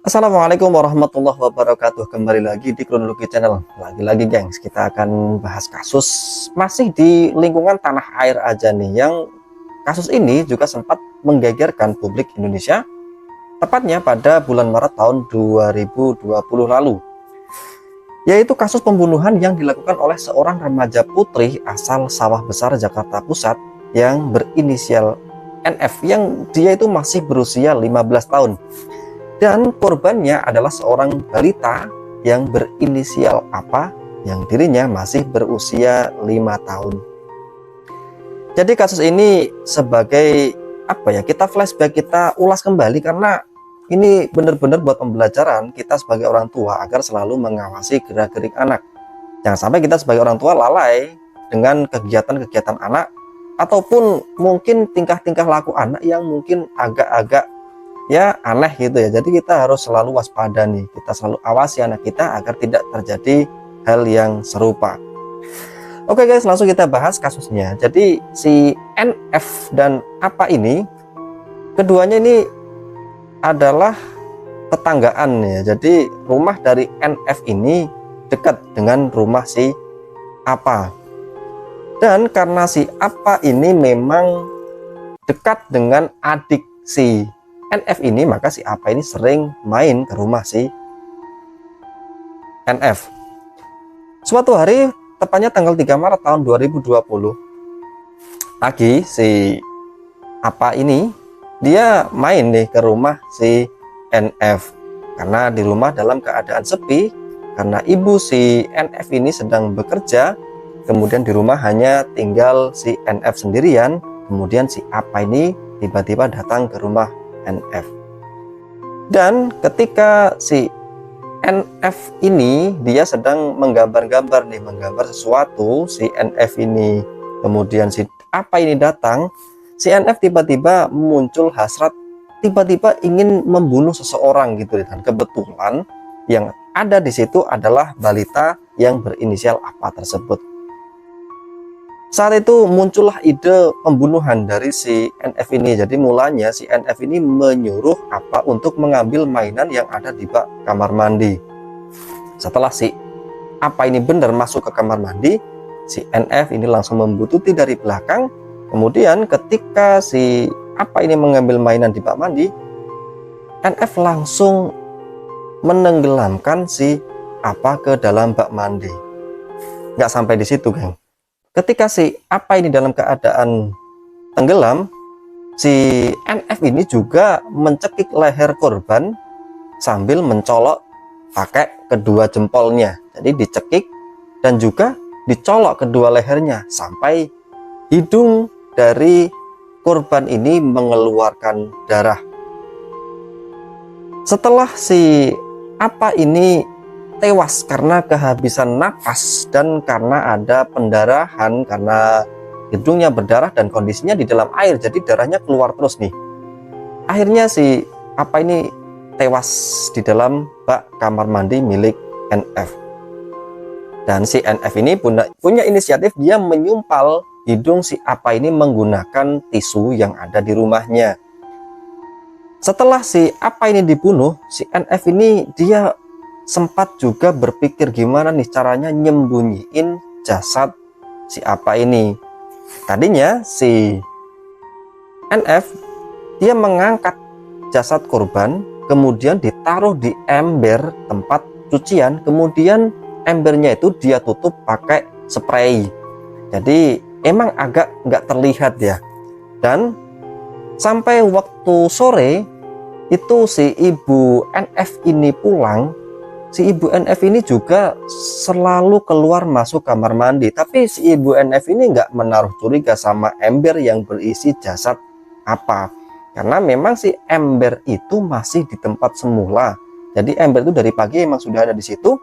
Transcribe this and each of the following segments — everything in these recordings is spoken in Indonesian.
Assalamualaikum warahmatullahi wabarakatuh. Kembali lagi di Kronologi Channel. Lagi-lagi gengs, kita akan bahas kasus masih di lingkungan tanah air aja nih, yang kasus ini juga sempat menggegerkan publik Indonesia, tepatnya pada bulan Maret tahun 2020 lalu, yaitu kasus pembunuhan yang dilakukan oleh seorang remaja putri asal Sawah Besar, Jakarta Pusat, yang berinisial NF, yang dia itu masih berusia 15 tahun. Dan korbannya adalah seorang balita yang berinisial apa, yang dirinya masih berusia 5 tahun. Jadi kasus ini sebagai apa ya, kita flashback, kita ulas kembali, karena ini benar-benar buat pembelajaran kita sebagai orang tua agar selalu mengawasi gerak-gerik anak. Jangan sampai kita sebagai orang tua lalai dengan kegiatan-kegiatan anak, ataupun mungkin tingkah-tingkah laku anak yang mungkin agak-agak ya aneh gitu ya. Jadi kita harus selalu waspada nih, kita selalu awasi anak kita agar tidak terjadi hal yang serupa. Oke guys, langsung kita bahas kasusnya. Jadi si NF dan apa ini, keduanya ini adalah tetanggaan ya. Jadi rumah dari NF ini dekat dengan rumah si apa. Dan karena si apa ini memang dekat dengan adik si NF ini, maka si apa ini sering main ke rumah si NF. Suatu hari, tepatnya tanggal 3 Maret tahun 2020, pagi, si apa ini dia main nih ke rumah si NF, karena di rumah dalam keadaan sepi, karena ibu si NF ini sedang bekerja. Kemudian di rumah hanya tinggal si NF sendirian. Kemudian si apa ini tiba-tiba datang ke rumah NF. Dan ketika si NF ini dia sedang menggambar-gambar nih, menggambar sesuatu, si NF ini, kemudian si apa ini datang, si NF tiba-tiba muncul hasrat, tiba-tiba ingin membunuh seseorang gitu. Dan kebetulan yang ada di situ adalah balita yang berinisial apa tersebut. Saat itu muncullah ide pembunuhan dari si NF ini. Jadi mulanya si NF ini menyuruh apa untuk mengambil mainan yang ada di bak kamar mandi. Setelah si apa ini benar masuk ke kamar mandi, si NF ini langsung membuntuti dari belakang. Kemudian ketika si apa ini mengambil mainan di bak mandi, NF langsung menenggelamkan si apa ke dalam bak mandi. Nggak sampai di situ, geng. Ketika si apa ini dalam keadaan tenggelam, si NF ini juga mencekik leher korban sambil mencolok pakai kedua jempolnya. Jadi dicekik dan juga dicolok kedua lehernya sampai hidung dari korban ini mengeluarkan darah. Setelah si apa ini tewas karena kehabisan nafas dan karena ada pendarahan, karena hidungnya berdarah dan kondisinya di dalam air, jadi darahnya keluar terus nih. Akhirnya si apa ini tewas di dalam bak kamar mandi milik NF. Dan si NF ini punya inisiatif, dia menyumpal hidung si apa ini menggunakan tisu yang ada di rumahnya. Setelah si apa ini dibunuh, si NF ini dia sempat juga berpikir gimana nih caranya nyembunyiin jasad si apa ini. Tadinya si NF dia mengangkat jasad korban, kemudian ditaruh di ember tempat cucian, kemudian embernya itu dia tutup pakai spray. Jadi emang agak nggak terlihat ya. Dan sampai waktu sore itu si ibu NF ini pulang. Si ibu NF ini juga selalu keluar masuk kamar mandi, tapi si ibu NF ini nggak menaruh curiga sama ember yang berisi jasad apa, karena memang si ember itu masih di tempat semula. Jadi ember itu dari pagi emang sudah ada di situ,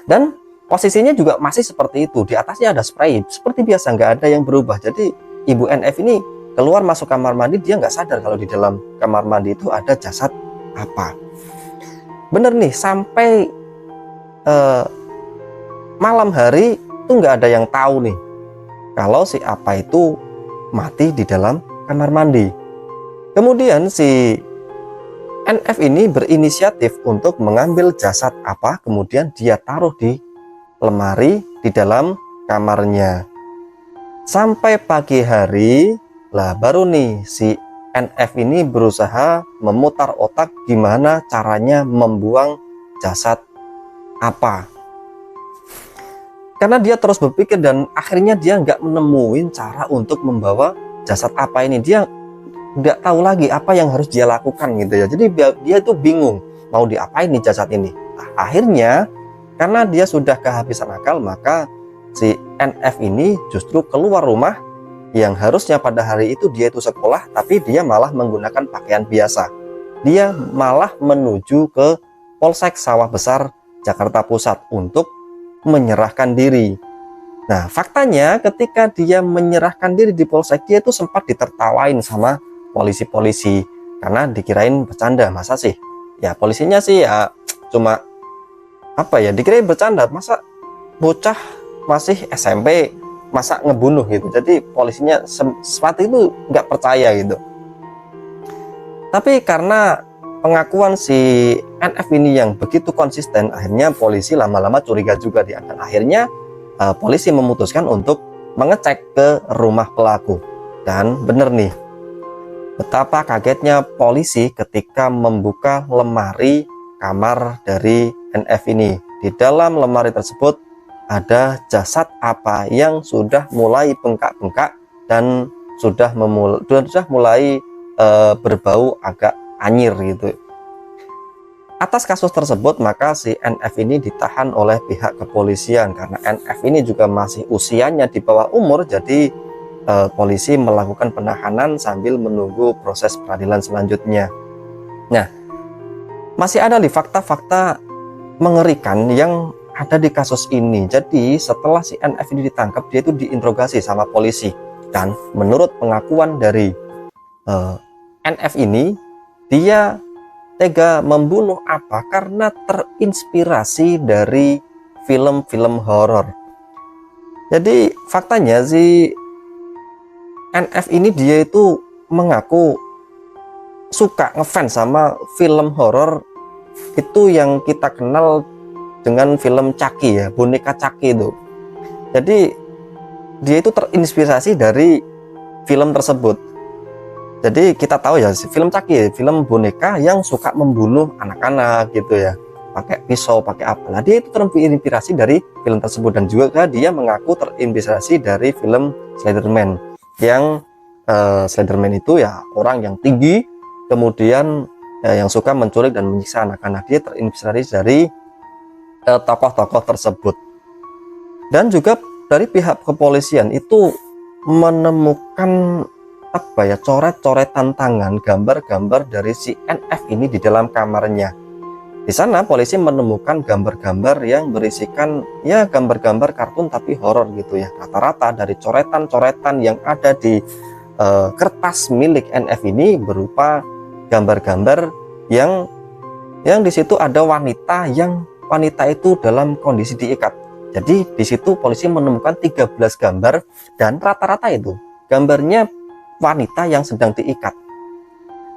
dan posisinya juga masih seperti itu. Di atasnya ada spray seperti biasa, nggak ada yang berubah. Jadi ibu NF ini keluar masuk kamar mandi, dia nggak sadar kalau di dalam kamar mandi itu ada jasad apa. Bener nih, sampai malam hari itu nggak ada yang tahu nih kalau si apa itu mati di dalam kamar mandi. Kemudian si NF ini berinisiatif untuk mengambil jasad apa, kemudian dia taruh di lemari di dalam kamarnya. Sampai pagi hari, lah baru nih si NF ini berusaha memutar otak gimana caranya membuang jasad apa. Karena dia terus berpikir dan akhirnya dia nggak menemuin cara untuk membawa jasad apa ini. Dia nggak tahu lagi apa yang harus dia lakukan gitu ya. Jadi dia itu bingung mau diapain nih jasad ini. Nah, akhirnya karena dia sudah kehabisan akal, maka si NF ini justru keluar rumah yang harusnya pada hari itu dia itu sekolah, tapi dia malah menggunakan pakaian biasa. Dia malah menuju ke Polsek Sawah Besar Jakarta Pusat untuk menyerahkan diri. Nah, faktanya ketika dia menyerahkan diri di Polsek, dia itu sempat ditertawain sama polisi-polisi karena dikirain bercanda. Masa sih ya, polisinya sih ya cuma apa ya, dikirain bercanda, masa bocah masih SMP masa ngebunuh gitu. Jadi polisinya seperti itu nggak percaya gitu. Tapi karena pengakuan si NF ini yang begitu konsisten, akhirnya polisi lama-lama curiga juga dia. Dan akhirnya polisi memutuskan untuk mengecek ke rumah pelaku. Dan bener nih, betapa kagetnya polisi ketika membuka lemari kamar dari NF ini. Di dalam lemari tersebut ada jasad apa yang sudah mulai bengkak-bengkak dan sudah mulai berbau agak anyir gitu. Atas kasus tersebut, maka si NF ini ditahan oleh pihak kepolisian. Karena NF ini juga masih usianya di bawah umur, jadi polisi melakukan penahanan sambil menunggu proses peradilan selanjutnya. Nah, masih ada nih fakta-fakta mengerikan yang ada di kasus ini. Jadi setelah si NF ini ditangkap, dia itu diinterogasi sama polisi. Dan menurut pengakuan dari NF ini, dia tega membunuh apa karena terinspirasi dari film-film horor. Jadi faktanya si NF ini dia itu mengaku suka ngefans sama film horor itu yang kita kenal dengan film Chucky ya, boneka Chucky itu. Jadi dia itu terinspirasi dari film tersebut. Jadi kita tahu ya, film Chucky, film boneka yang suka membunuh anak-anak gitu ya, pakai pisau, pakai apa. Nah, dia itu terinspirasi dari film tersebut. Dan juga dia mengaku terinspirasi dari film Slenderman, yang Slenderman itu ya orang yang tinggi, kemudian yang suka menculik dan menyiksa anak-anak. Dia terinspirasi dari tokoh-tokoh tersebut. Dan juga dari pihak kepolisian itu menemukan apa ya, coret-coretan tangan, gambar-gambar dari si NF ini di dalam kamarnya. Di sana polisi menemukan gambar-gambar yang berisikan ya gambar-gambar kartun tapi horor gitu ya. Rata-rata dari coretan-coretan yang ada di kertas milik NF ini berupa gambar-gambar yang di situ ada wanita itu dalam kondisi diikat. Jadi di situ polisi menemukan 13 gambar dan rata-rata itu gambarnya wanita yang sedang diikat.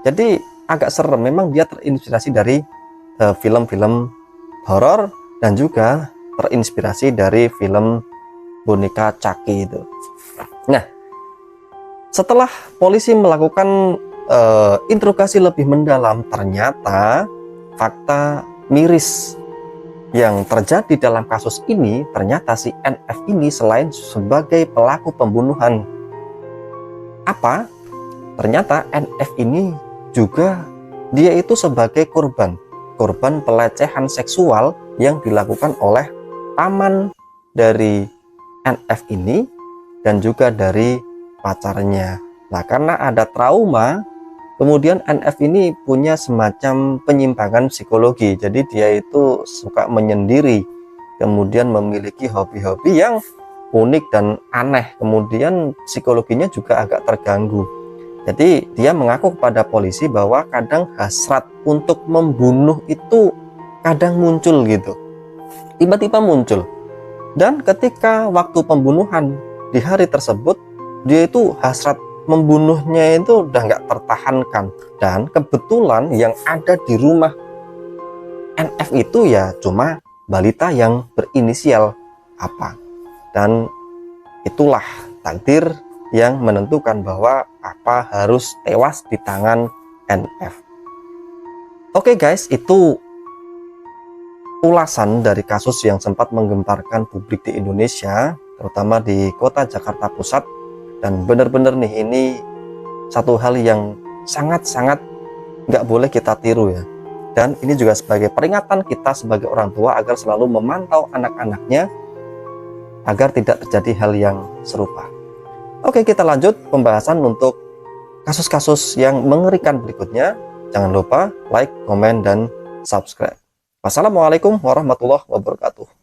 Jadi agak serem, memang dia terinspirasi dari film-film horor dan juga terinspirasi dari film boneka Chucky itu. Nah, setelah polisi melakukan interogasi lebih mendalam, ternyata fakta miris yang terjadi dalam kasus ini, ternyata si NF ini selain sebagai pelaku pembunuhan apa, ternyata NF ini juga dia itu sebagai korban pelecehan seksual yang dilakukan oleh paman dari NF ini dan juga dari pacarnya. Nah, karena ada trauma, kemudian NF ini punya semacam penyimpangan psikologi. Jadi dia itu suka menyendiri, kemudian memiliki hobi-hobi yang unik dan aneh, kemudian psikologinya juga agak terganggu. Jadi dia mengaku kepada polisi bahwa kadang hasrat untuk membunuh itu kadang muncul gitu, tiba-tiba muncul. Dan ketika waktu pembunuhan di hari tersebut, dia itu hasrat membunuhnya itu udah nggak tertahankan, dan kebetulan yang ada di rumah NF itu ya cuma balita yang berinisial apa, dan itulah takdir yang menentukan bahwa apa harus tewas di tangan NF. Oke guys, itu ulasan dari kasus yang sempat menggemparkan publik di Indonesia, terutama di kota Jakarta Pusat. Dan benar-benar nih, ini satu hal yang sangat-sangat nggak boleh kita tiru ya. Dan ini juga sebagai peringatan kita sebagai orang tua agar selalu memantau anak-anaknya agar tidak terjadi hal yang serupa. Oke, kita lanjut pembahasan untuk kasus-kasus yang mengerikan berikutnya. Jangan lupa like, komen, dan subscribe. Wassalamualaikum warahmatullahi wabarakatuh.